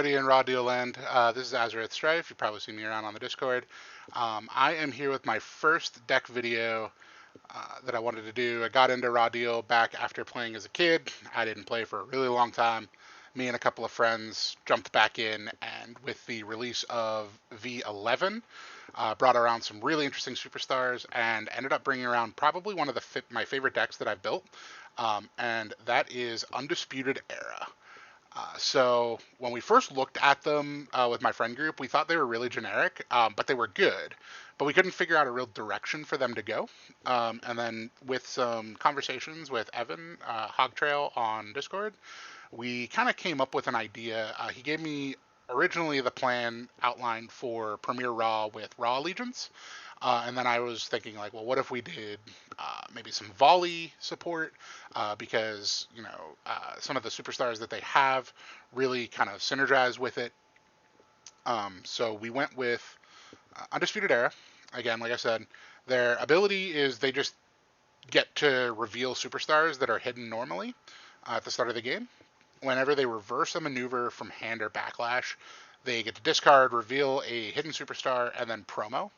everybody in Raw Deal Land. This is Azareth Strife. You've probably seen me around on the Discord. I am here with my first deck video that I wanted to do. I got into Raw Deal back after playing as a kid. I didn't play for a really long time. Me and a couple of friends jumped back in, and with the release of V11, brought around some really interesting superstars and ended up bringing around probably one of my favorite decks that I've built, and that is Undisputed Era. So when we first looked at them with my friend group, we thought they were really generic, but they were good. But we couldn't figure out a real direction for them to go. And then with some conversations with Evan Hogtrail on Discord, we kind of came up with an idea. He gave me originally the plan outlined for Premier Raw with Raw Allegiance. And then I was thinking, like, well, what if we did maybe some Volley support? Because, some of the superstars that they have really kind of synergize with it. So we went with Undisputed Era. Again, like I said, their ability is they just get to reveal superstars that are hidden normally at the start of the game. Whenever they reverse a maneuver from hand or backlash, they get to discard, reveal a hidden superstar, and then promo.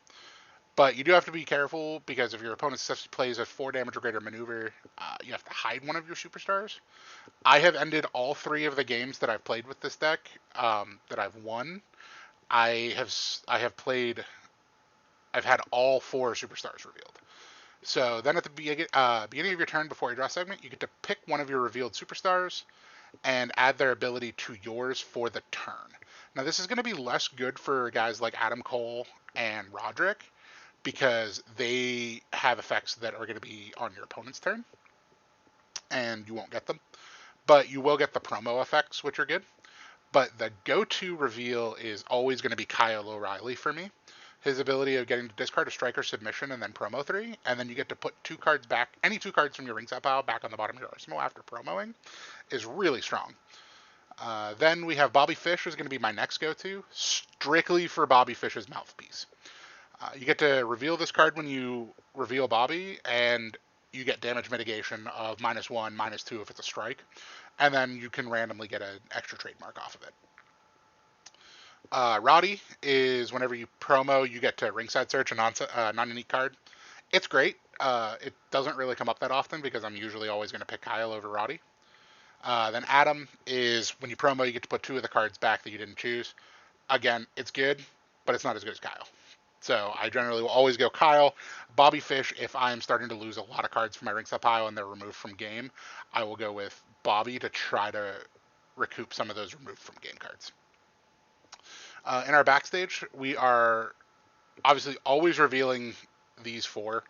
But you do have to be careful because if your opponent plays a 4 damage or greater maneuver, you have to hide one of your superstars. I have ended all 3 of the games that I've played with this deck that I've won. I've had all 4 superstars revealed. So then at the beginning of your turn before your draw segment, you get to pick one of your revealed superstars and add their ability to yours for the turn. Now this is going to be less good for guys like Adam Cole and Roderick, because they have effects that are going to be on your opponent's turn, and you won't get them. But you will get the promo effects, which are good. But the go-to reveal is always going to be Kyle O'Reilly for me. His ability of getting to discard a striker submission and then promo 3, and then you get to put 2 cards back, any 2 cards from your ringside pile back on the bottom of your arsenal after promoing, is really strong. Then we have Bobby Fish, is going to be my next go-to, strictly for Bobby Fish's mouthpiece. You get to reveal this card when you reveal Bobby, and you get damage mitigation of -1, -2 if it's a strike, and then you can randomly get an extra trademark off of it. Roddy is whenever you promo, you get to ringside search a non-unique card. It's great. It doesn't really come up that often because I'm usually always going to pick Kyle over Roddy. Then Adam is when you promo, you get to put 2 of the cards back that you didn't choose. Again, it's good, but it's not as good as Kyle. So I generally will always go Kyle. Bobby Fish, if I'm starting to lose a lot of cards from my ringside pile and they're removed from game, I will go with Bobby to try to recoup some of those removed from game cards. In our backstage, we are obviously always revealing these 4,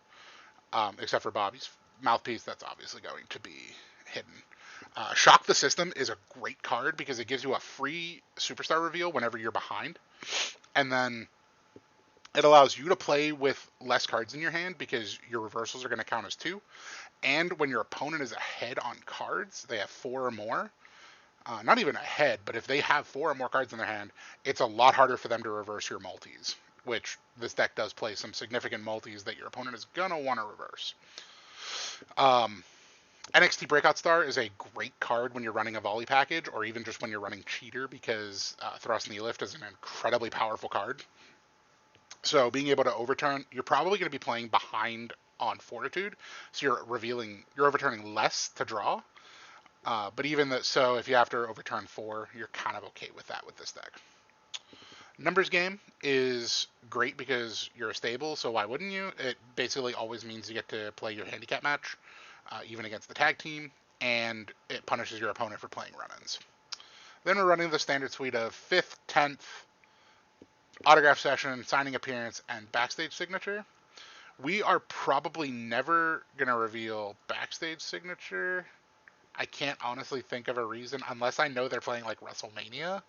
except for Bobby's mouthpiece. That's obviously going to be hidden. Shock the System is a great card because it gives you a free superstar reveal whenever you're behind. And then it allows you to play with less cards in your hand because your reversals are going to count as 2. And when your opponent is ahead on cards, they have 4 or more. Not even ahead, but if they have 4 or more cards in their hand, it's a lot harder for them to reverse your multis, which this deck does play some significant multis that your opponent is going to want to reverse. NXT Breakout Star is a great card when you're running a Volley package, or even just when you're running Cheater, because Thrust Knee Lift is an incredibly powerful card. So being able to overturn, you're probably going to be playing behind on Fortitude, so you're overturning less to draw. But so if you have to overturn 4, you're kind of okay with that with this deck. Numbers Game is great because you're a stable, so why wouldn't you? It basically always means you get to play your handicap match, even against the tag team, and it punishes your opponent for playing run-ins. Then we're running the standard suite of 5th, 10th, autograph session, signing appearance, and backstage signature. We are probably never going to reveal backstage signature. I can't honestly think of a reason, unless I know they're playing like WrestleMania.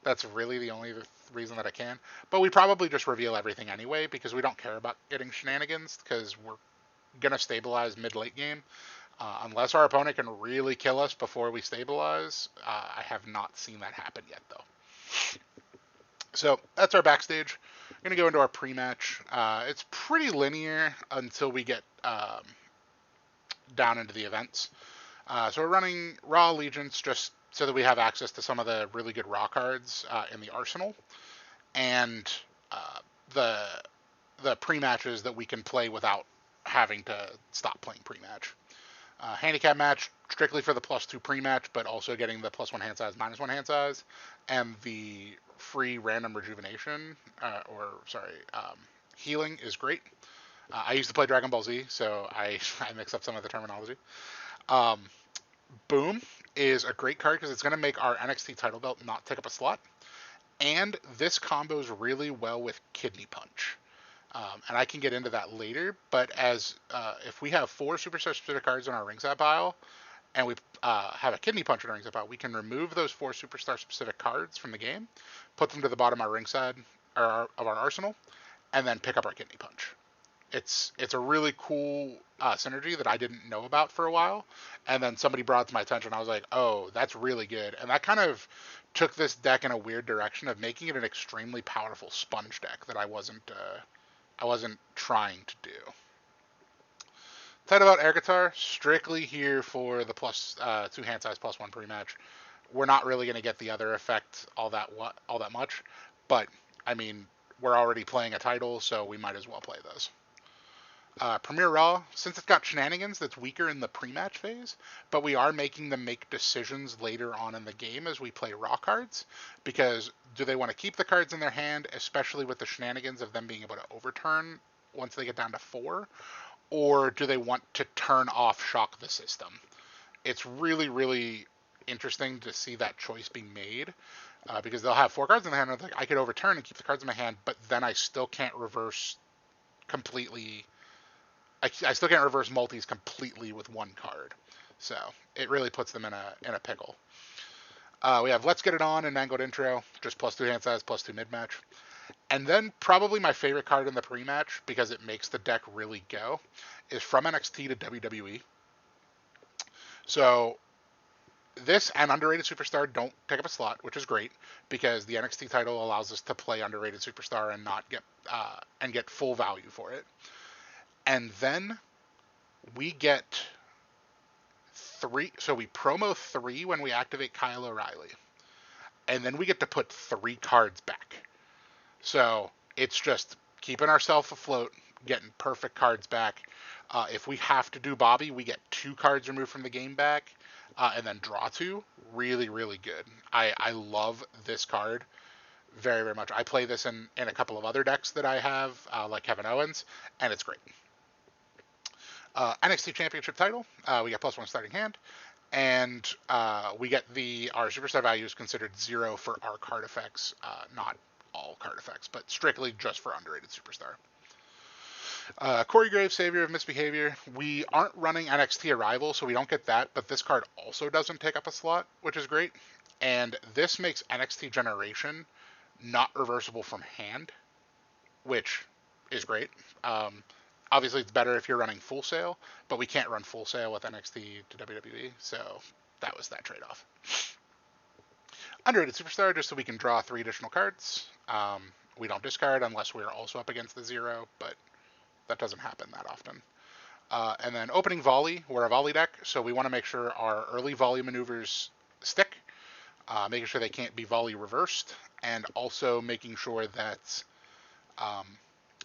That's really the only reason that I can. But we probably just reveal everything anyway, because we don't care about getting shenanigans, because we're going to stabilize mid-late game. Unless our opponent can really kill us before we stabilize. I have not seen that happen yet, though. So that's our backstage. We're going to go into our pre-match. It's pretty linear until we get down into the events. So we're running Raw Allegiance, just so that we have access to some of the really good raw cards in the arsenal, and the pre-matches that we can play without having to stop playing pre-match. Handicap match strictly for the +2 pre-match, but also getting the +1 hand size, -1 hand size, and the free random rejuvenation, healing is great. I used to play Dragon Ball Z, so I mix up some of the terminology. Boom is a great card because it's going to make our NXT title belt not take up a slot. And this combos really well with Kidney Punch. And I can get into that later, but if we have 4 superstar specific cards in our ringside pile, and we have a Kidney Punch in our ringside pile, we can remove those 4 superstar specific cards from the game, put them to the bottom of our ringside of our arsenal, and then pick up our Kidney Punch. It's a really cool synergy that I didn't know about for a while, and then somebody brought it to my attention. I was like, oh, that's really good, and that kind of took this deck in a weird direction of making it an extremely powerful sponge deck that I wasn't trying to do. Title about air guitar, strictly here for the +2 hand size +1 pre-match. We're not really going to get the other effect all that much, but I mean, we're already playing a title, so we might as well play those. Premier Raw, since it's got shenanigans, that's weaker in the pre-match phase, but we are making them make decisions later on in the game as we play Raw cards, because do they want to keep the cards in their hand, especially with the shenanigans of them being able to overturn once they get down to 4, or do they want to turn off Shock the System? It's really, really interesting to see that choice being made, because they'll have 4 cards in their hand, and like, I could overturn and keep the cards in my hand, but then I still can't reverse completely. I still can't reverse multis completely with 1 card, so it really puts them in a pickle. We have Let's Get It On and Mangled Intro, just +2 hand size, +2 mid match, and then probably my favorite card in the pre-match because it makes the deck really go is From NXT to WWE. So this and Underrated Superstar don't take up a slot, which is great because the NXT title allows us to play Underrated Superstar and not get full value for it. And then we get 3, so we promo 3 when we activate Kyle O'Reilly. And then we get to put 3 cards back. So it's just keeping ourselves afloat, getting perfect cards back. If we have to do Bobby, we get 2 cards removed from the game back, and then draw 2. Really, really good. I love this card very, very much. I play this in a couple of other decks that I have, like Kevin Owens, and it's great. NXT Championship title, we get +1 starting hand, and we get our superstar values considered 0 for our card effects, not all card effects, but strictly just for Underrated Superstar. Corey Graves, Savior of Misbehavior. We aren't running NXT Arrival, so we don't get that, but this card also doesn't take up a slot, which is great. And this makes NXT Generation not reversible from hand, which is great. Obviously, it's better if you're running Full Sail, but we can't run Full Sail with NXT to WWE, so that was that trade-off. Underrated Superstar, just so we can draw 3 additional cards. We don't discard unless we're also up against the 0, but that doesn't happen that often. And then opening Volley, we're a Volley deck, so we want to make sure our early Volley maneuvers stick, making sure they can't be Volley reversed, and also making sure that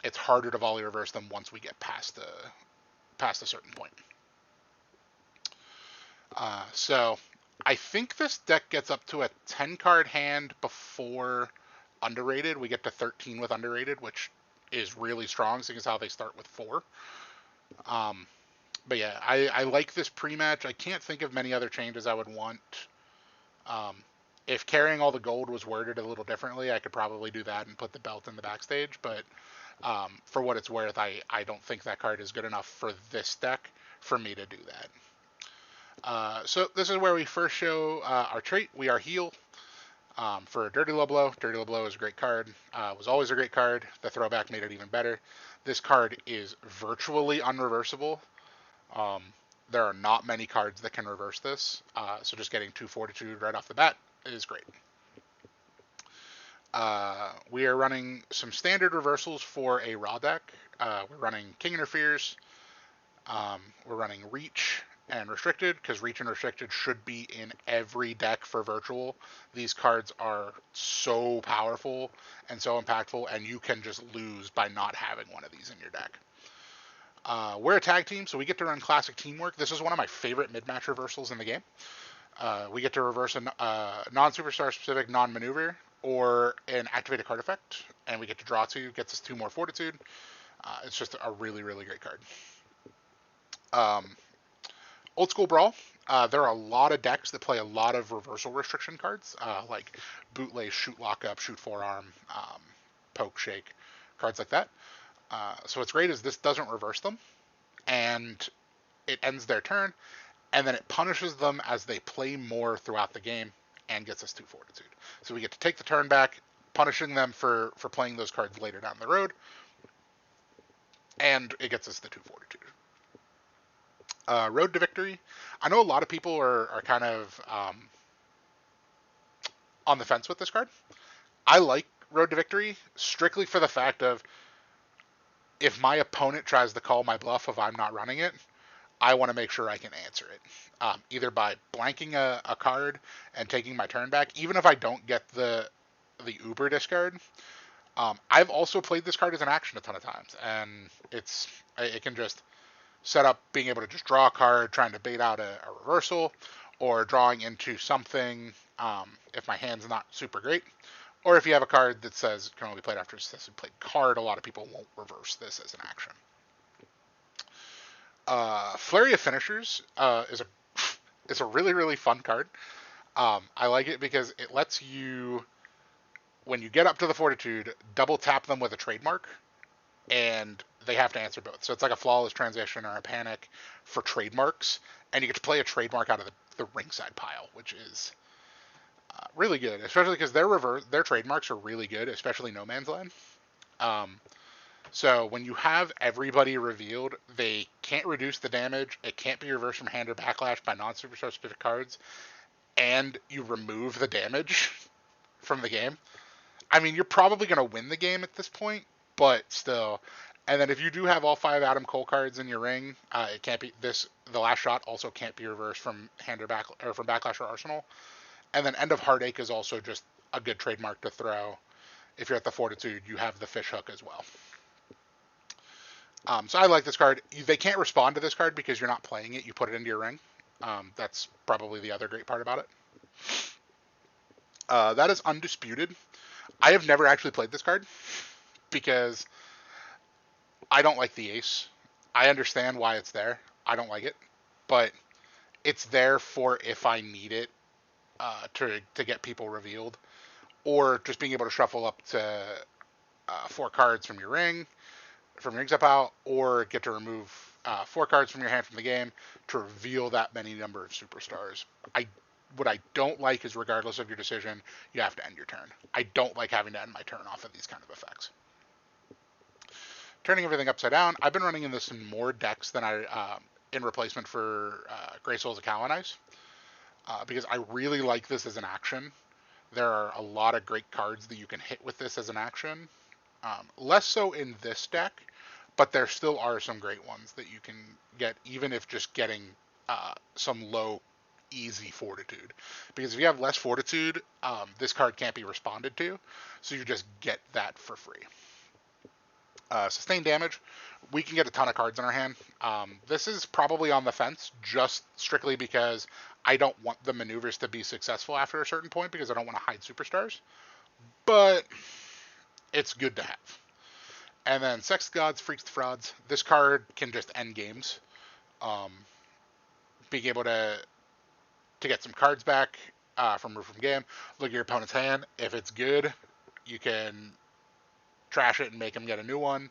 it's harder to Volley reverse them once we get past a certain point. So I think this deck gets up to a 10-card hand before Underrated. We get to 13 with Underrated, which is really strong, seeing as how they start with 4. But yeah, I like this pre-match. I can't think of many other changes I would want. If carrying all the gold was worded a little differently, I could probably do that and put the belt in the backstage, but for what it's worth, I don't think that card is good enough for this deck for me to do that. So this is where we first show our trait. We are Heal for Dirty Low Blow. Dirty Low Blow is a great card. Was always a great card. The throwback made it even better. This card is virtually unreversible. There are not many cards that can reverse this, so just getting 2 Fortitude right off the bat is great. We are running some standard reversals for a Raw deck. We're running King Interferes. We're running Reach and restricted, because reach and restricted should be in every deck for virtual. These cards are so powerful and so impactful, and you can just lose by not having one of these in your deck. We're a tag team, so we get to run classic teamwork. This is one of my favorite mid-match reversals in the game. We get to reverse a non-superstar specific non-maneuver or an activated card effect, and we get to draw 2, gets us 2 more fortitude. It's just a really, really great card. Old School Brawl. There are a lot of decks that play a lot of reversal restriction cards, like Bootlace, Shoot Lockup, Shoot Forearm, Poke Shake, cards like that. So what's great is this doesn't reverse them, and it ends their turn, and then it punishes them as they play more throughout the game and gets us 2 fortitude. So we get to take the turn back, punishing them for playing those cards later down the road, and it gets us the 2 fortitude. Road to Victory. I know a lot of people are kind of on the fence with this card. I like Road to Victory strictly for the fact of if my opponent tries to call my bluff if I'm not running it, I want to make sure I can answer it. Either by blanking a card and taking my turn back, even if I don't get the Uber discard. I've also played this card as an action a ton of times, and it can just set up being able to just draw a card, trying to bait out a reversal, or drawing into something if my hand's not super great. Or if you have a card that says it can only be played after a successfully played card, a lot of people won't reverse this as an action. Flurry of Finishers is a really, really fun card. I like it because it lets you, when you get up to the fortitude, double tap them with a trademark, and they have to answer both. So it's like a flawless transition or a panic for trademarks, and you get to play a trademark out of the ringside pile, which is really good, especially because their trademarks are really good, especially No Man's Land. So when you have everybody revealed, they can't reduce the damage, it can't be reversed from hand or backlash by non-superstar specific cards, and you remove the damage from the game. I mean, you're probably going to win the game at this point, but still. And then if you do have all 5 Adam Cole cards in your ring, it can't be the last shot also can't be reversed from hand or from backlash or arsenal. And then End of Heartache is also just a good trademark to throw. If you're at the fortitude, you have the fish hook as well. So I like this card. They can't respond to this card because you're not playing it. You put it into your ring. That's probably the other great part about it. That is Undisputed. I have never actually played this card because I don't like the ace. I understand why it's there. I don't like it. But it's there for if I need it to get people revealed. Or just being able to shuffle up to 4 cards from your ring step out, or get to remove 4 cards from your hand from the game to reveal that many number of superstars. What I don't like is regardless of your decision, you have to end your turn. I don't like having to end my turn off of these kind of effects. Turning everything upside down, I've been running in this in more decks than in replacement for Grey Souls of Kalanice, because I really like this as an action. There are a lot of great cards that you can hit with this as an action. Less so in this deck, but there still are some great ones that you can get, even if just getting some low, easy fortitude. Because if you have less fortitude, this card can't be responded to, so you just get that for free. Sustained damage, we can get a ton of cards in our hand. This is probably on the fence, just strictly because I don't want the maneuvers to be successful after a certain point, because I don't want to hide superstars. But it's good to have. And then Sex Gods, Freaks to Frauds. This card can just end games. Being able to get some cards back from game. Look at your opponent's hand. If it's good, you can trash it and make them get a new one,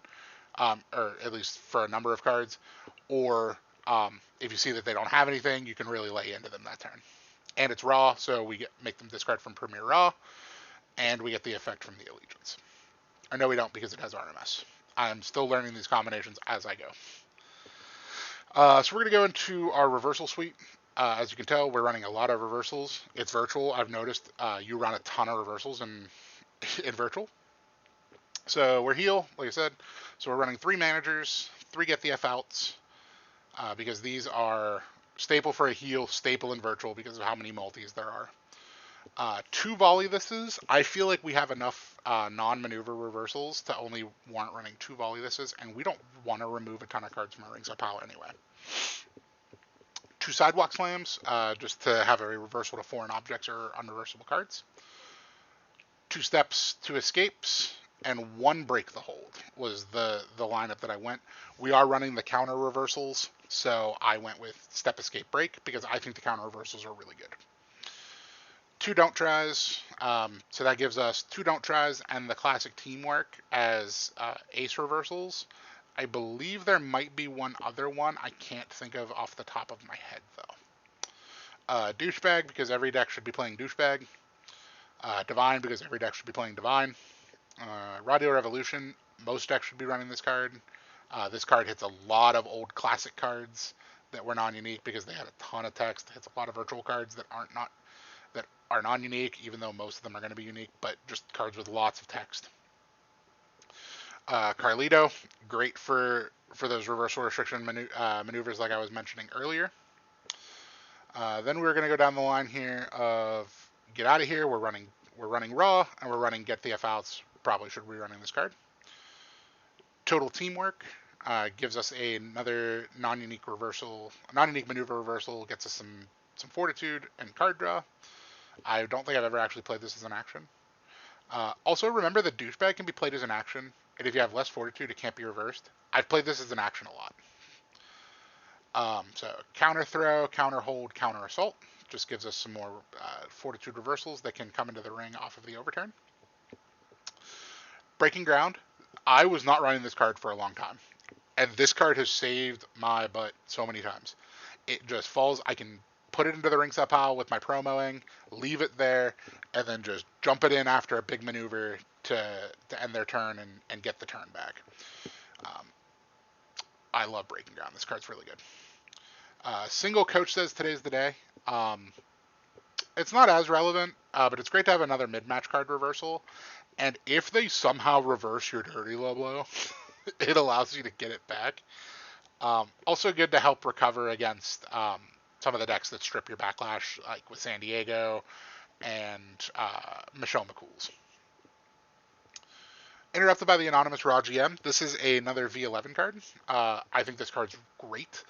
or at least for a number of cards. Or if you see that they don't have anything, you can really lay into them that turn. And it's raw, so we make them discard from Premier Raw, and we get the effect from the Allegiance. I know we don't because it has RMS. I'm still learning these combinations as I go. So we're going to go into our reversal suite. As you can tell, we're running a lot of reversals. It's virtual. I've noticed you run a ton of reversals in virtual. So we're heal, like I said. So we're running 3 managers, 3 get the F outs, because these are staple for a heal, staple in virtual because of how many multis there are. 2 volley thises. I feel like we have enough non-maneuver reversals to only warrant running 2 volley thises, and we don't want to remove a ton of cards from our rings of power anyway. 2 sidewalk slams, just to have a reversal to foreign objects or unreversible cards. 2 steps, 2 escapes, and 1 break the hold was the lineup that I went. We are running the counter reversals, so I went with step, escape, break because I think the counter reversals are really good. 2 don't tries, so that gives us 2 don't tries and the classic teamwork as ace reversals. I believe there might be one other one I can't think of off the top of my head though. Douchebag because every deck should be playing douchebag. Divine because every deck should be playing divine. Radio Revolution, most decks should be running this card. This card hits a lot of old classic cards that were non-unique because they had a ton of text. It hits a lot of virtual cards that are non-unique, even though most of them are going to be unique, but just cards with lots of text. Carlito, great for those reversal restriction maneuvers like I was mentioning earlier. Then we're going to go down the line here of get out of here. We're running raw, and we're running get the F outs. Probably should be running this card. Total teamwork gives us another non-unique maneuver reversal. Gets us some fortitude and card draw. I don't think I've ever actually played this as an action. Also, remember that douchebag can be played as an action, and if you have less fortitude, it can't be reversed. I've played this as an action a lot. So counter throw, counter hold, counter assault just gives us some more fortitude reversals that can come into the ring off of the overturn. Breaking ground. I was not running this card for a long time, and this card has saved my butt so many times. It just falls. I can put it into the ring set pile with my promoing, leave it there, and then just jump it in after a big maneuver to end their turn and get the turn back. I love breaking ground. This card's really good. Single coach says today's the day. It's not as relevant, but it's great to have another mid-match card reversal. And if they somehow reverse your dirty low blow, it allows you to get it back. Also good to help recover against some of the decks that strip your backlash, like with San Diego and Michelle McCool's. Interrupted by the Anonymous Raw GM. This is another V11 card. I think this card's great.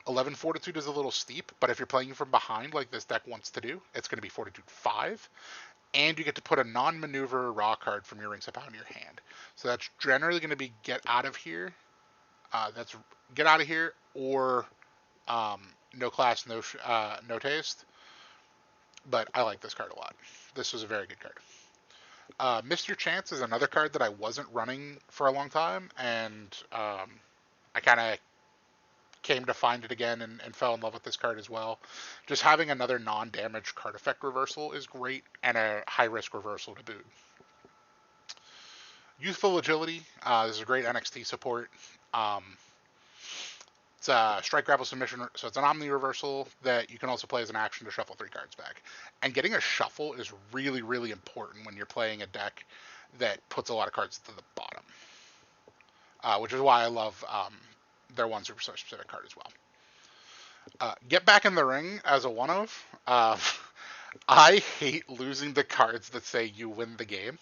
11 Fortitude is a little steep, but if you're playing from behind like this deck wants to do, it's going to be Fortitude 5. And you get to put a non-maneuver Raw card from your ring step out in your hand. So that's generally going to be Get Out of Here. That's Get Out of Here or No Class, No Taste. But I like this card a lot. This was a very good card. Mr. Chance is another card that I wasn't running for a long time, and I kind of came to find it again and fell in love with this card as well. Just having another non-damage card effect reversal is great, and a high-risk reversal to boot. Youthful Agility. This is a great NXT support. It's a strike, grapple, submission, so it's an Omni reversal that you can also play as an action to shuffle 3 cards back. And getting a shuffle is really, really important when you're playing a deck that puts a lot of cards to the bottom, which is why I love their one super specific card as well. Get back in the ring as a one-of. I hate losing the cards that say you win the game.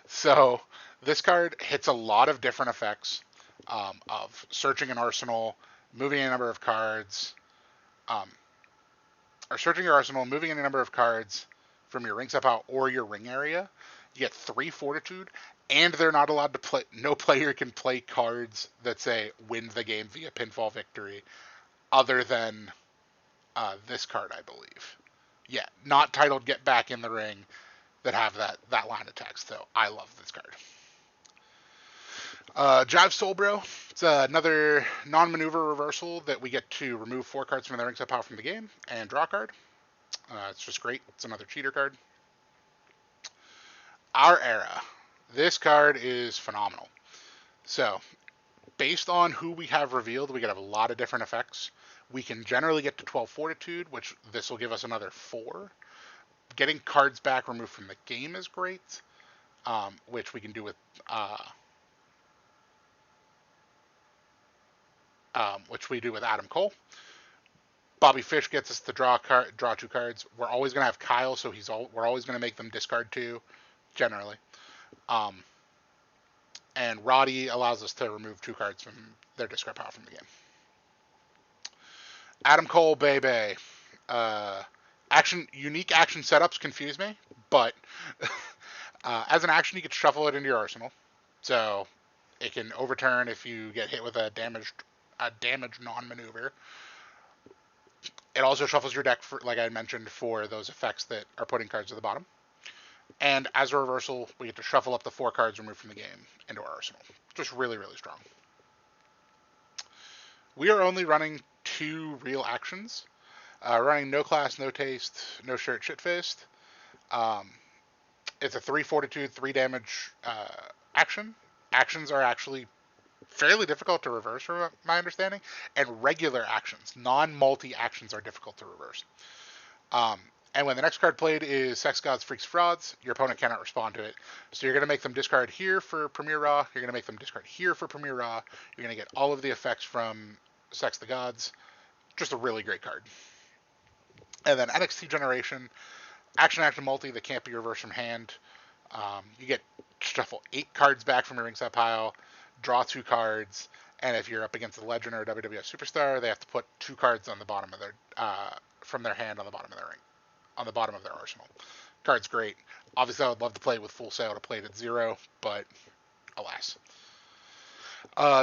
So this card hits a lot of different effects of searching an arsenal, moving a number of cards, or searching your arsenal, moving in a number of cards from your ring step out or your ring area. You get 3 fortitude, and they're not allowed to play. No player can play cards that say win the game via pinfall victory, other than this card, I believe. Yeah, not titled Get Back in the Ring, that have that line of text. So I love this card. Jive Soul Bro. It's another non-maneuver reversal that we get to remove 4 cards from the ring step out from the game and draw a card. It's just great. It's another cheater card. Our Era. This card is phenomenal. So, based on who we have revealed, we get a lot of different effects. We can generally get to 12 Fortitude, which this will give us another 4. Getting cards back removed from the game is great, which we can do with which we do with Adam Cole. Bobby Fish gets us to draw 2 cards. We're always going to have Kyle, so we're always going to make them discard 2, generally. And Roddy allows us to remove 2 cards from their discard pile from the game. Adam Cole, baby. Unique action setups confuse me, but as an action, you can shuffle it into your arsenal. So it can overturn if you get hit with a damaged non-maneuver. It also shuffles your deck, for, like I mentioned, for those effects that are putting cards to the bottom. And as a reversal, we get to shuffle up the 4 cards removed from the game into our arsenal. Just really, really strong. We are only running 2 real actions. Running no class, no taste, no shirt, shit-faced. It's a 3 fortitude, 3 damage action. Actions are actually fairly difficult to reverse, from my understanding, and regular actions, non-multi actions, are difficult to reverse. And when the next card played is Sex Gods, Freaks, Frauds, your opponent cannot respond to it. So you're going to make them discard here for Premier Raw. You're going to make them discard here for Premier Raw. You're going to get all of the effects from Sex the Gods. Just a really great card. And then NXT Generation, action multi that can't be reversed from hand. You get shuffle 8 cards back from your ringside pile, draw 2 cards, and if you're up against a legend or a WWF superstar, they have to put 2 cards on the bottom of their from their hand on the bottom of their ring, on the bottom of their arsenal. Card's great. Obviously, I would love to play it with Full Sail to play it at 0, but alas.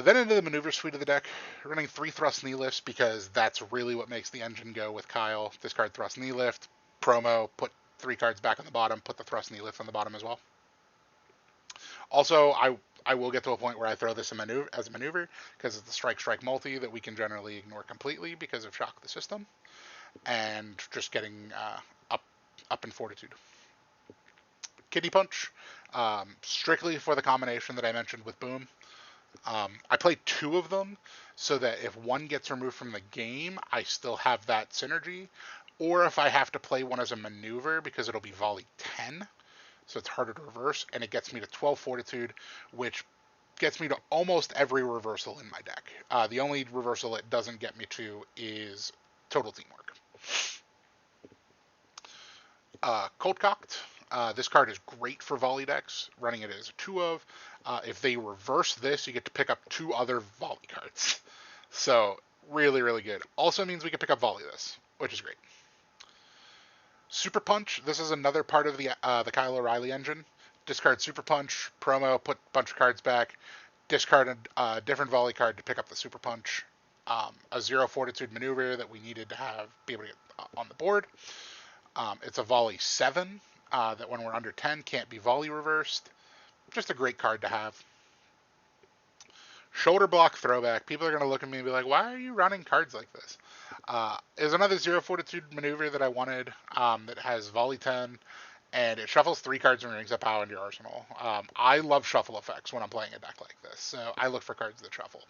Then into the maneuver suite of the deck, running 3 thrust knee lifts because that's really what makes the engine go with Kyle. Discard thrust knee lift, promo, put 3 cards back on the bottom, put the thrust knee lift on the bottom as well. Also, I will get to a point where I throw this as a maneuver because it's a strike multi that we can generally ignore completely because of Shock the System and just getting up in fortitude. Kidney Punch, strictly for the combination that I mentioned with Boom. I play 2 of them so that if one gets removed from the game, I still have that synergy. Or if I have to play one as a maneuver because it'll be Volley 10, so it's harder to reverse, and it gets me to 12 fortitude, which gets me to almost every reversal in my deck. The only reversal it doesn't get me to is Total Teamwork. Cold Cocked. This card is great for Volley decks, running it as a 2 of. If they reverse this, you get to pick up 2 other Volley cards. So, really, really good. Also means we can pick up Volley this, which is great. Super Punch. This is another part of the Kyle O'Reilly engine. Discard Super Punch, promo, put a bunch of cards back, discard a different Volley card to pick up the Super Punch. A 0 fortitude maneuver that we needed to be able to get on the board. It's a Volley 7 that when we're under 10 can't be Volley reversed. Just a great card to have. Shoulder Block Throwback. People are going to look at me and be like, why are you running cards like this? Is another 0 fortitude maneuver that I wanted that has Volley 10, and it shuffles 3 cards and rings up power into your arsenal. I love shuffle effects when I'm playing a deck like this, so I look for cards that shuffle.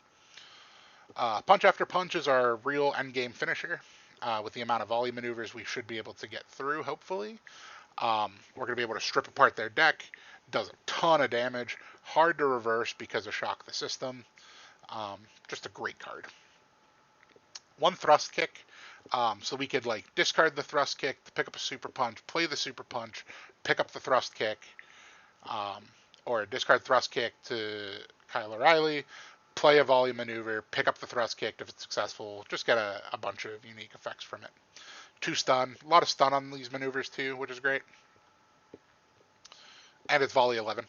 Punch After Punch is our real endgame finisher. With the amount of Volley maneuvers we should be able to get through, hopefully. We're going to be able to strip apart their deck. Does a ton of damage. Hard to reverse because of Shock the System. Just a great card. 1 Thrust Kick. So we could discard the Thrust Kick to pick up a Super Punch, play the Super Punch, pick up the Thrust Kick, or discard Thrust Kick to Kyle O'Reilly, play a Volley maneuver, pick up the Thrust Kick if it's successful, just get a bunch of unique effects from it. 2 stun. A lot of stun on these maneuvers too, which is great. And it's Volley 11.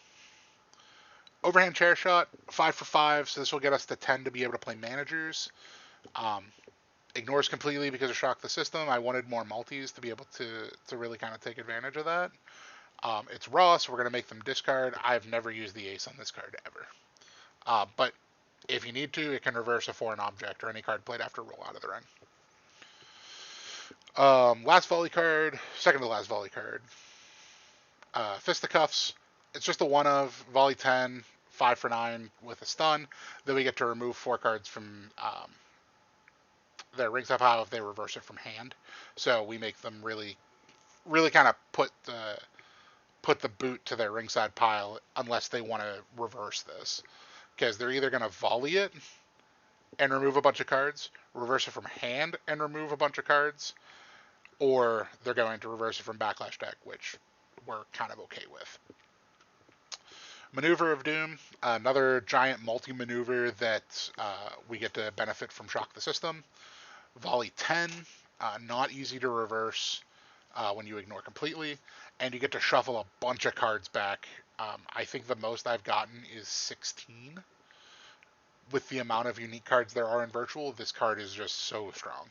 Overhand Chair Shot, 5 for 5, so this will get us to 10 to be able to play managers. Ignores completely because of Shock the System. I wanted more multis to be able to really kind of take advantage of that. It's raw, so we're going to make them discard. I've never used the ace on this card ever. But if you need to, it can reverse a foreign object or any card played after roll out of the ring. Last Volley card, second to last Volley card. Fisticuffs. It's just a 1 of Volley 10, 5 for 9 with a stun. Then we get to remove 4 cards from their ringside pile if they reverse it from hand. So we make them really, really kind of put the boot to their ringside pile unless they want to reverse this. Because they're either going to Volley it and remove a bunch of cards, reverse it from hand and remove a bunch of cards, or they're going to reverse it from Backlash deck, which we're kind of okay with. Maneuver of Doom, another giant multi-maneuver that we get to benefit from Shock the System. Volley 10, not easy to reverse when you ignore completely, and you get to shuffle a bunch of cards back. I think the most I've gotten is 16. With the amount of unique cards there are in Virtual, this card is just so strong.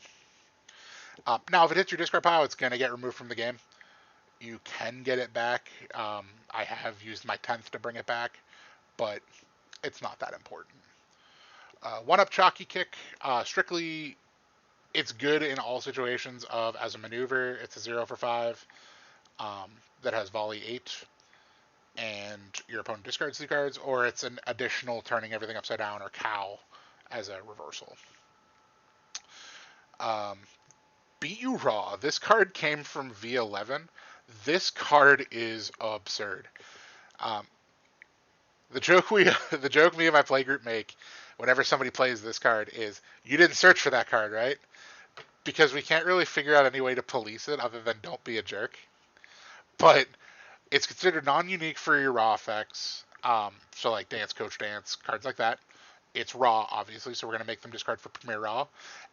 Now, if it hits your discard pile, it's going to get removed from the game. You can get it back. I have used my 10th to bring it back, but it's not that important. One-up Chalky Kick, strictly, it's good in all situations of as a maneuver. It's a 0 for 5 that has Volley 8, and your opponent discards 2 cards, or it's an additional turning everything upside down or cow as a reversal. Beat You Raw. This card came from V11. This card is absurd. The joke me and my playgroup make whenever somebody plays this card is, you didn't search for that card, right? Because we can't really figure out any way to police it other than don't be a jerk. But it's considered non-unique for your Raw effects. So like Dance Coach Dance, cards like that. It's Raw, obviously, so we're going to make them discard for Premier Raw.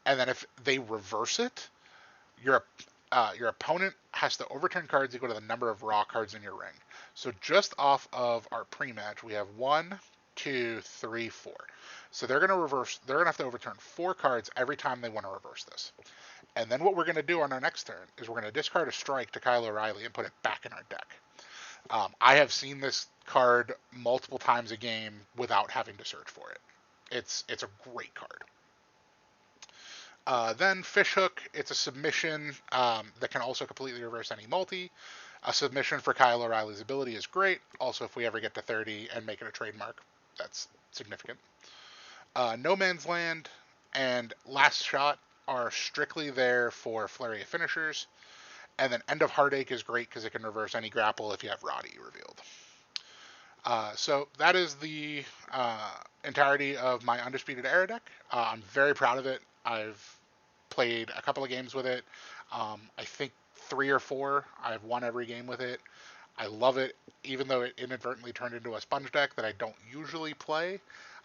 And then if they reverse it, your opponent has to overturn cards equal to the number of Raw cards in your ring. So just off of our pre-match, we have 1, 2, 3, 4. So they're going to have to overturn 4 cards every time they want to reverse this. And then what we're going to do on our next turn is we're going to discard a strike to Kyle O'Reilly and put it back in our deck. I have seen this card multiple times a game without having to search for it. It's a great card. Then Fishhook, it's a submission that can also completely reverse any multi. A submission for Kyle O'Reilly's ability is great. Also, if we ever get to 30 and make it a trademark, that's significant. No Man's Land and Last Shot are strictly there for Flurry of Finishers. And then End of Heartache is great because it can reverse any grapple if you have Roddy revealed. So that is the entirety of my Undisputed Era deck. I'm very proud of it. I've played a couple of games with it. I think 3 or 4. I've won every game with it. I love it, even though it inadvertently turned into a sponge deck that I don't usually play.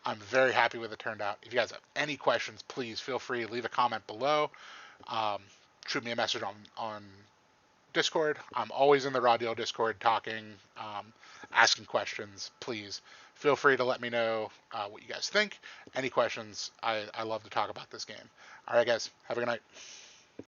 I'm very happy with it turned out. If you guys have any questions, please feel free to leave a comment below. Shoot me a message on Discord. I'm always in the Raw Deal Discord talking, asking questions. Please feel free to let me know what you guys think. Any questions, I love to talk about this game. All right, guys, have a good night.